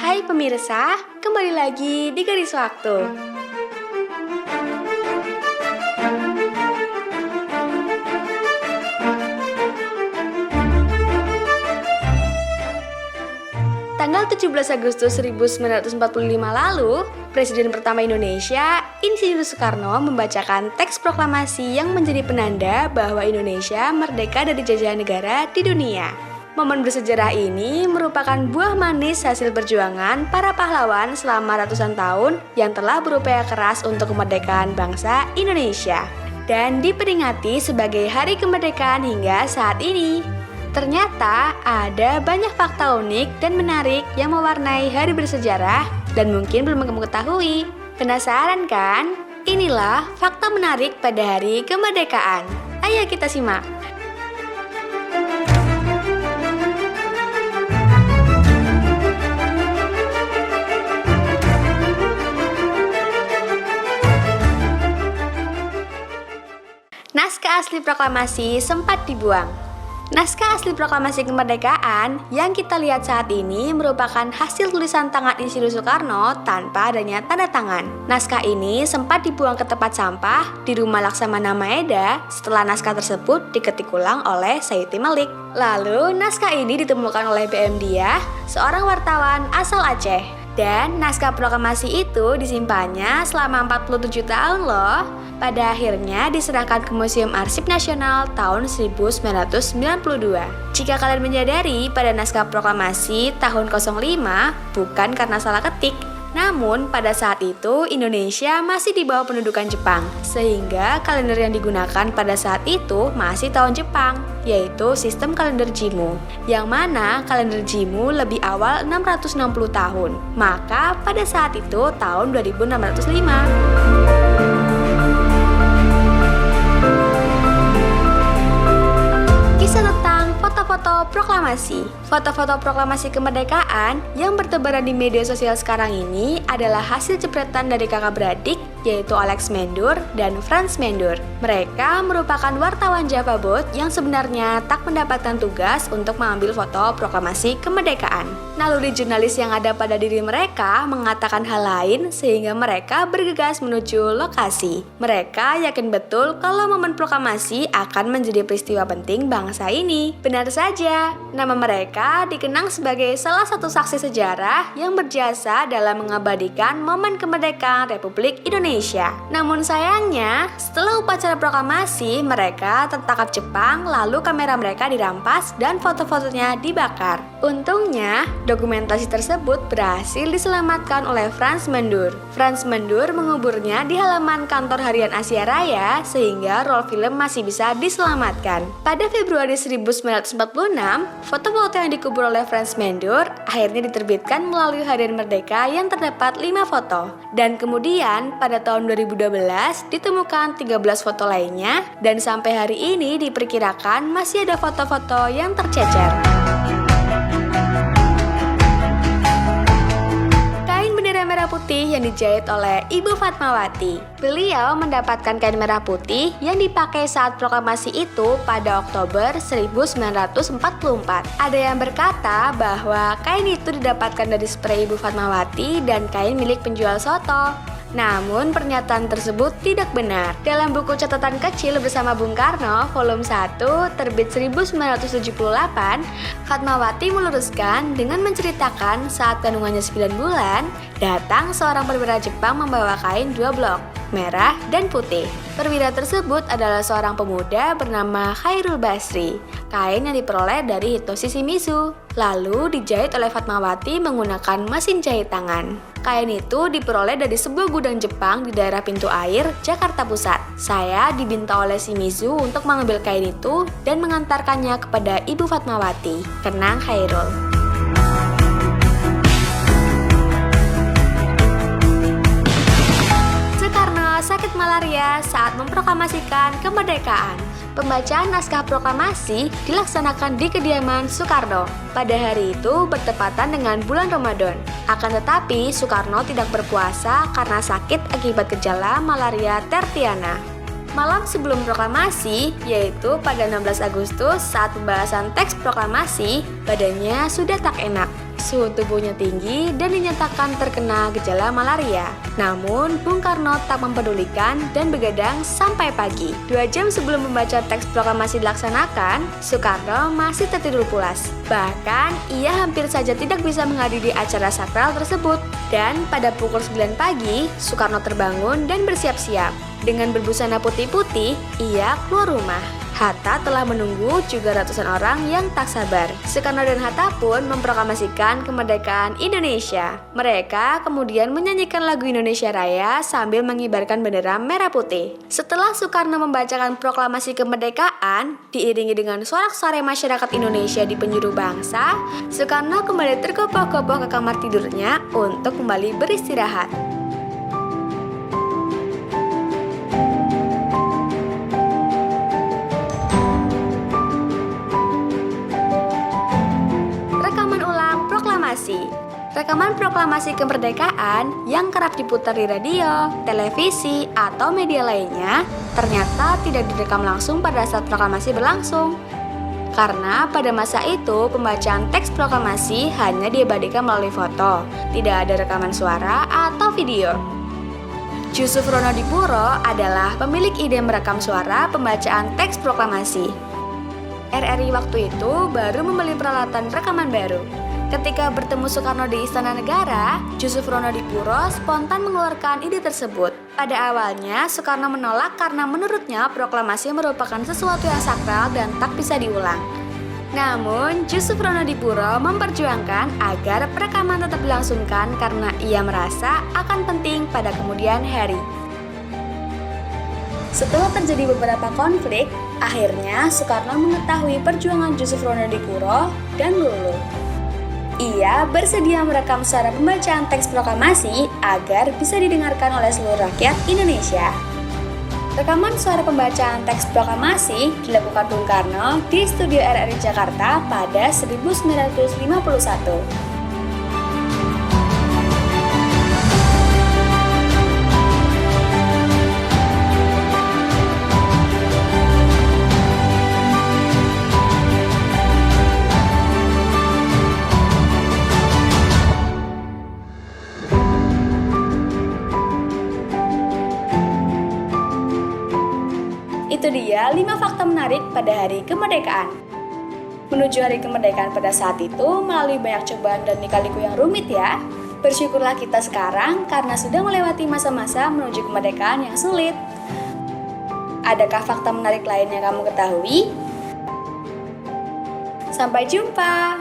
Hai pemirsa, kembali lagi di Garis Waktu. Tanggal 17 Agustus 1945 lalu, Presiden pertama Indonesia, Insinyur Soekarno membacakan teks proklamasi yang menjadi penanda bahwa Indonesia merdeka dari jajahan negara di dunia. Momen bersejarah ini merupakan buah manis hasil perjuangan para pahlawan selama ratusan tahun yang telah berupaya keras untuk kemerdekaan bangsa Indonesia dan diperingati sebagai Hari Kemerdekaan hingga saat ini. Ternyata ada banyak fakta unik dan menarik yang mewarnai hari bersejarah dan mungkin belum kamu ketahui. Penasaran kan? Inilah fakta menarik pada Hari Kemerdekaan. Ayo kita simak. Naskah asli proklamasi sempat dibuang. Naskah asli proklamasi kemerdekaan yang kita lihat saat ini merupakan hasil tulisan tangan Insinyur Soekarno tanpa adanya tanda tangan. Naskah ini sempat dibuang ke tempat sampah di rumah Laksamana Maeda setelah naskah tersebut diketik ulang oleh Sayuti Malik. Lalu naskah ini ditemukan oleh B.M. Diah, seorang wartawan asal Aceh. Dan naskah proklamasi itu disimpannya selama 47 tahun loh. Pada akhirnya diserahkan ke Museum Arsip Nasional tahun 1992. Jika kalian menyadari pada naskah proklamasi tahun 05 bukan karena salah ketik, namun pada saat itu Indonesia masih di bawah pendudukan Jepang, sehingga kalender yang digunakan pada saat itu masih tahun Jepang, yaitu sistem kalender Jimmu, yang mana kalender Jimmu lebih awal 660 tahun, maka pada saat itu tahun 2605. Kisah tentang foto-foto proklamasi. Foto-foto proklamasi kemerdekaan yang bertebaran di media sosial sekarang ini adalah hasil jepretan dari kakak beradik, yaitu Alex Mendur dan Frans Mendur. Mereka merupakan wartawan Java Bot yang sebenarnya tak mendapatkan tugas untuk mengambil foto proklamasi kemerdekaan. Naluri jurnalis yang ada pada diri mereka mengatakan hal lain sehingga mereka bergegas menuju lokasi. Mereka yakin betul kalau momen proklamasi akan menjadi peristiwa penting bangsa ini. Benar saja, nama mereka dikenang sebagai salah satu saksi sejarah yang berjasa dalam mengabadikan momen kemerdekaan Republik Indonesia. Namun sayangnya, setelah upacara proklamasi, mereka tertangkap Jepang, lalu kamera mereka dirampas dan foto-fotonya dibakar. Untungnya, dokumentasi tersebut berhasil diselamatkan oleh Frans Mendur. Frans Mendur menguburnya di halaman kantor harian Asia Raya sehingga roll film masih bisa diselamatkan. Pada Februari 1946, foto-foto yang dikubur oleh Frans Mendur akhirnya diterbitkan melalui Harian Merdeka yang terdapat 5 foto. Dan kemudian pada tahun 2012 ditemukan 13 foto lainnya dan sampai hari ini diperkirakan masih ada foto-foto yang tercecer. Merah putih yang dijahit oleh Ibu Fatmawati. Beliau mendapatkan kain merah putih yang dipakai saat proklamasi itu pada Oktober 1944. Ada yang berkata bahwa kain itu didapatkan dari spray Ibu Fatmawati dan kain milik penjual soto. Namun pernyataan tersebut tidak benar. Dalam buku catatan kecil bersama Bung Karno, volume 1, terbit 1978, Fatmawati meluruskan dengan menceritakan saat kandungannya 9 bulan, datang seorang perwira Jepang membawa kain 2 blok, merah dan putih. Perwira tersebut adalah seorang pemuda bernama Khairul Basri. Kain yang diperoleh dari Hitoshi Shimizu, lalu dijahit oleh Fatmawati menggunakan mesin jahit tangan. Kain itu diperoleh dari sebuah gudang Jepang di daerah Pintu Air, Jakarta Pusat. Saya diminta oleh Shimizu untuk mengambil kain itu dan mengantarkannya kepada Ibu Fatmawati. Kenang Khairul. Soekarno sakit malaria saat memproklamasikan kemerdekaan. Pembacaan naskah proklamasi dilaksanakan di kediaman Soekarno. Pada hari itu bertepatan dengan bulan Ramadan. Akan tetapi Soekarno tidak berpuasa karena sakit akibat gejala malaria tertiana. Malam sebelum proklamasi, yaitu pada 16 Agustus saat pembahasan teks proklamasi, badannya sudah tak enak. suhu tubuhnya tinggi dan dinyatakan terkena gejala malaria. Namun, Bung Karno tak mempedulikan dan begadang sampai pagi. 2 jam sebelum membaca teks proklamasi dilaksanakan, Soekarno masih tertidur pulas. Bahkan, ia hampir saja tidak bisa menghadiri acara sakral tersebut. Dan pada pukul 9 pagi, Soekarno terbangun dan bersiap-siap. Dengan berbusana putih-putih, ia keluar rumah. Hatta telah menunggu juga ratusan orang yang tak sabar. Soekarno dan Hatta pun memproklamasikan kemerdekaan Indonesia. Mereka kemudian menyanyikan lagu Indonesia Raya sambil mengibarkan bendera merah putih. Setelah Soekarno membacakan proklamasi kemerdekaan, diiringi dengan sorak-sorai masyarakat Indonesia di penjuru bangsa, Soekarno kembali tergopoh-gopoh ke kamar tidurnya untuk kembali beristirahat. Rekaman proklamasi kemerdekaan yang kerap diputar di radio, televisi, atau media lainnya ternyata tidak direkam langsung pada saat proklamasi berlangsung. Karena pada masa itu pembacaan teks proklamasi hanya diabadikan melalui foto, tidak ada rekaman suara atau video. Jusuf Ronodipuro adalah pemilik ide merekam suara pembacaan teks proklamasi. RRI waktu itu baru membeli peralatan rekaman baru. Ketika bertemu Soekarno di Istana Negara, Jusuf Ronodipuro spontan mengeluarkan ide tersebut. Pada awalnya, Soekarno menolak karena menurutnya proklamasi merupakan sesuatu yang sakral dan tak bisa diulang. Namun, Jusuf Ronodipuro memperjuangkan agar perekaman tetap dilangsungkan karena ia merasa akan penting pada kemudian hari. Setelah terjadi beberapa konflik, akhirnya Soekarno mengetahui perjuangan Jusuf Ronodipuro dan luluh. Ia bersedia merekam suara pembacaan teks proklamasi agar bisa didengarkan oleh seluruh rakyat Indonesia. Rekaman suara pembacaan teks proklamasi dilakukan Bung Karno di studio RRI Jakarta pada 1951. Itu dia 5 fakta menarik pada hari kemerdekaan. Menuju hari kemerdekaan pada saat itu melalui banyak cobaan dan lika-liku yang rumit ya. Bersyukurlah kita sekarang karena sudah melewati masa-masa menuju kemerdekaan yang sulit. Adakah fakta menarik lain yang kamu ketahui? Sampai jumpa!